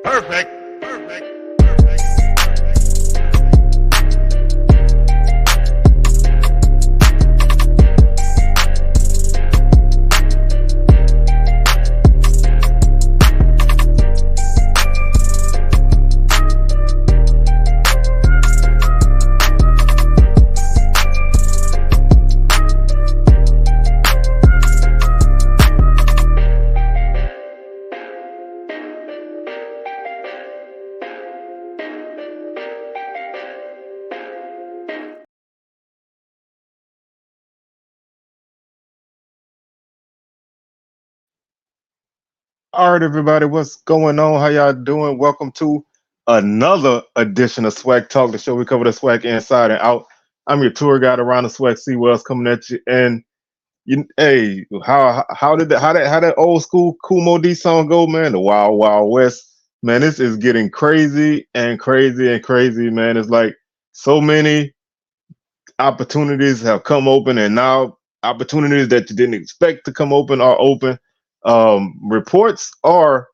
Perfect. Perfect. All right, everybody, what's going on? How y'all doing? Welcome to another edition of SWAC Talk, the show we cover the SWAC inside and out. I'm your tour guide around the SWAC. See what else coming at you. And hey, how that old school Kumo D song go, man? The Wild Wild West, man. This is getting crazy and crazy and crazy, man. It's like so many opportunities have come open, and now opportunities that you didn't expect to come open are open. Reports are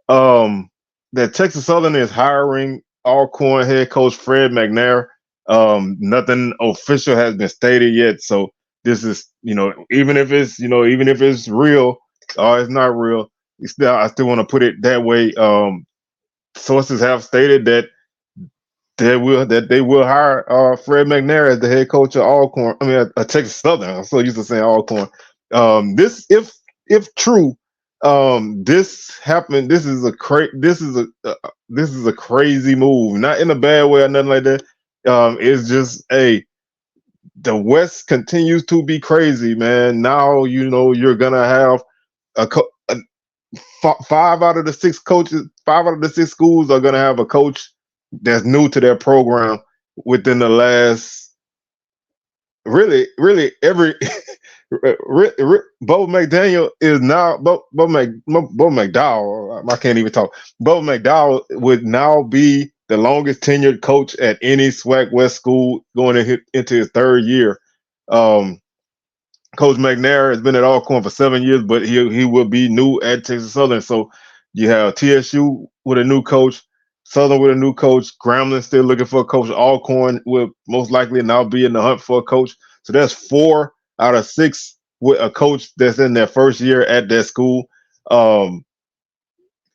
that Texas Southern is hiring Alcorn head coach Fred McNair. Nothing official has been stated yet, so this is even if it's real or it's not real, I still want to put it that way. Sources have stated that they will hire Fred McNair as the head coach of Alcorn. I mean, Texas Southern. I'm so used to saying Alcorn. This, if true, this happened. This is a crazy move. Not in a bad way or nothing like that. It's just the West continues to be crazy, man. Now you're gonna have five out of the six coaches, five out of the six schools are gonna have a coach that's new to their program within the last really every Bo McDaniel is now Bo McDowell. I can't even talk. Bo McDowell would now be the longest tenured coach at any SWAC West school going into his third year. Coach McNair has been at Alcorn for 7 years, but he will be new at Texas Southern. So you have TSU with a new coach, Southern with a new coach, Grambling still looking for a coach. Alcorn will most likely now be in the hunt for a coach. So that's 4 out of 6 with a coach that's in their first year at that school. And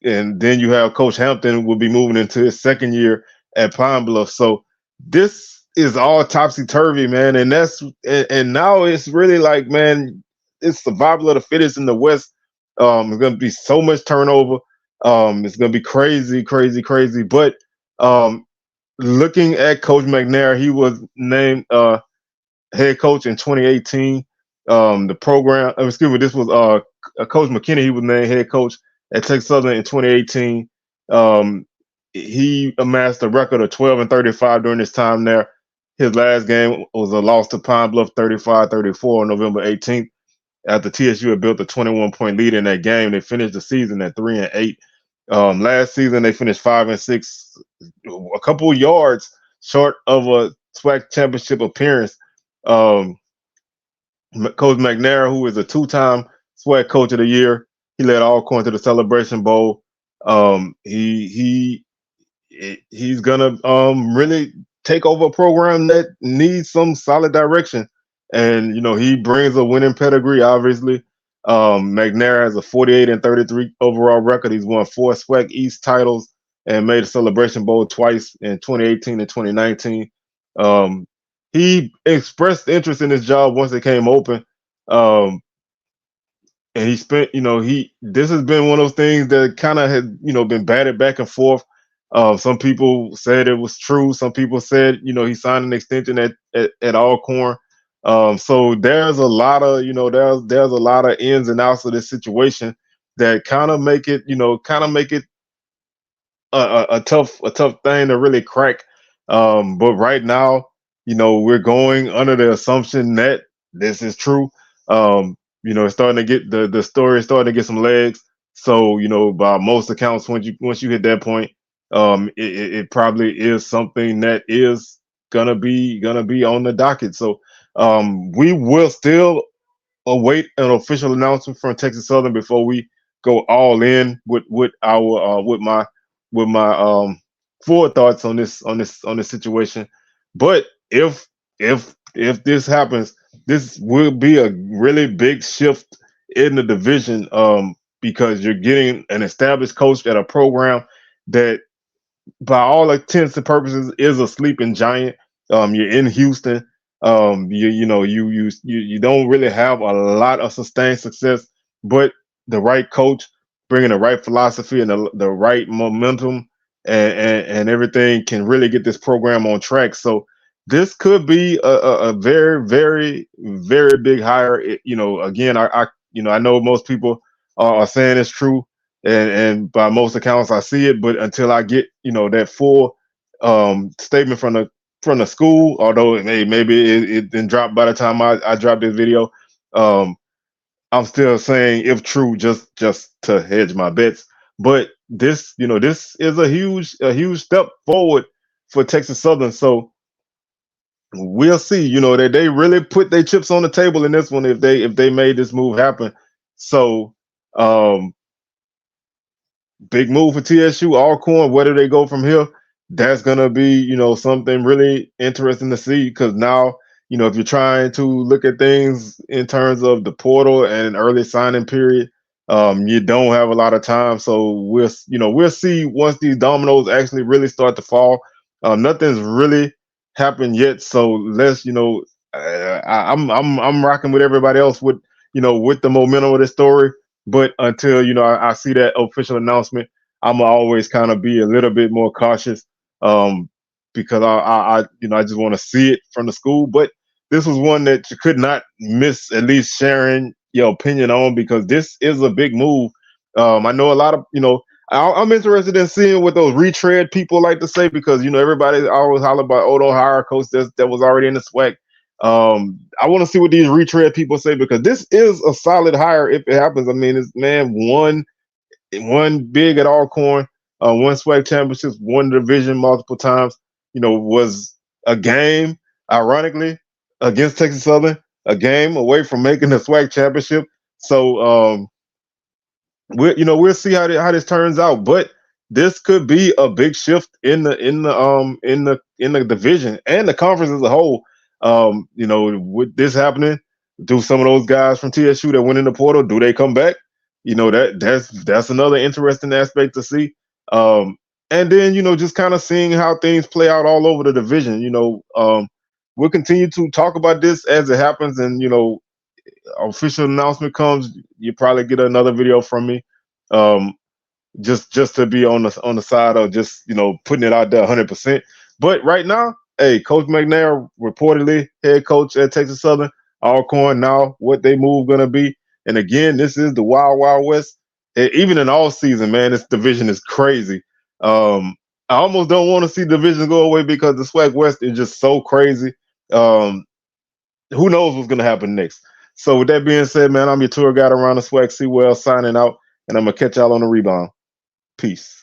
then you have Coach Hampton will be moving into his second year at Pine Bluff. So this is all topsy turvy, man. And now it's really like, man, it's survival of the fittest in the West. It's gonna be so much turnover. It's gonna be crazy, crazy, crazy. But looking at Coach McNair, he was named head coach in 2018. The program, excuse me, this was Coach McKinney. He was named head coach at Texas Southern in 2018. He amassed a record of 12-35 during his time there. His last game was a loss to Pine Bluff 35-34 on November 18th. After TSU had built a 21-point lead in that game, they finished the season at 3-8. Last season they finished 5-6, a couple of yards short of a SWAC championship appearance. Coach McNair, who is a two-time SWAC Coach of the Year, he led Alcorn to the Celebration Bowl. He's gonna really take over a program that needs some solid direction, and he brings a winning pedigree. Obviously, McNair has a 48-33 overall record. He's won 4 SWAC East titles and made a Celebration Bowl twice in 2018 and 2019. He expressed interest in his job once it came open. And he spent, this has been one of those things that kind of had, been batted back and forth. Some people said it was true. Some people said, he signed an extension at Alcorn. So there's a lot of, there's a lot of ins and outs of this situation that kind of make it, a tough thing to really crack. But right now, we're going under the assumption that this is true. It's starting to get the story is starting to get some legs. So, by most accounts, once you hit that point, it probably is something that is gonna be on the docket. So, we will still await an official announcement from Texas Southern before we go all in with our with full thoughts on this situation. But if this happens, this will be a really big shift in the division, because you're getting an established coach at a program that by all intents and purposes is a sleeping giant. You're in Houston. You don't really have a lot of sustained success, but the right coach, bringing the right philosophy and the right momentum and everything can really get this program on track. So this could be a very, very, very big hire. Again, I know most people are saying it's true, and by most accounts I see it, but until I get that full statement from the school, although maybe it didn't drop by the time I dropped this video, um, I'm still saying if true, just to hedge my bets. But this is a huge step forward for Texas Southern. So we'll see. That they really put their chips on the table in this one if they made this move happen. So um, big move for TSU. Alcorn, where do they go from here? That's gonna be, something really interesting to see, because now, if you're trying to look at things in terms of the portal and early signing period, you don't have a lot of time. So we'll see once these dominoes actually really start to fall. Nothing's really happened yet, so let's, I'm rocking with everybody else with the momentum of the story. But until I see that official announcement, I'm gonna always kind of be a little bit more cautious, um, because I just want to see it from the school. But this was one that you could not miss at least sharing your opinion on, because this is a big move. I know a lot of I'm interested in seeing what those retread people like to say, because everybody always holler about Odo hire coach that was already in the SWAC. I want to see what these retread people say, because this is a solid hire if it happens. I mean, this man won big at Alcorn, won SWAC championships, won the division multiple times. Was a game, ironically, against Texas Southern, a game away from making the SWAC championship. So we'll see how this turns out. But this could be a big shift in the division and the conference as a whole. With this happening, do some of those guys from TSU that went in the portal, do they come back? That's another interesting aspect to see. And then just kind of seeing how things play out all over the division. We'll continue to talk about this as it happens, and official announcement comes, you probably get another video from me. Um, just to be on the side of just putting it out there 100%. But right now, hey, Coach McNair reportedly head coach at Texas Southern. Alcorn now what they move gonna be. And again, this is the Wild Wild West. Even in all season, man, this division is crazy. I almost don't want to see division go away, because the SWAC West is just so crazy. Um, who knows what's gonna happen next? So with that being said, man, I'm your tour guide around the SWAC, C Well, signing out, and I'm gonna catch y'all on the rebound. Peace.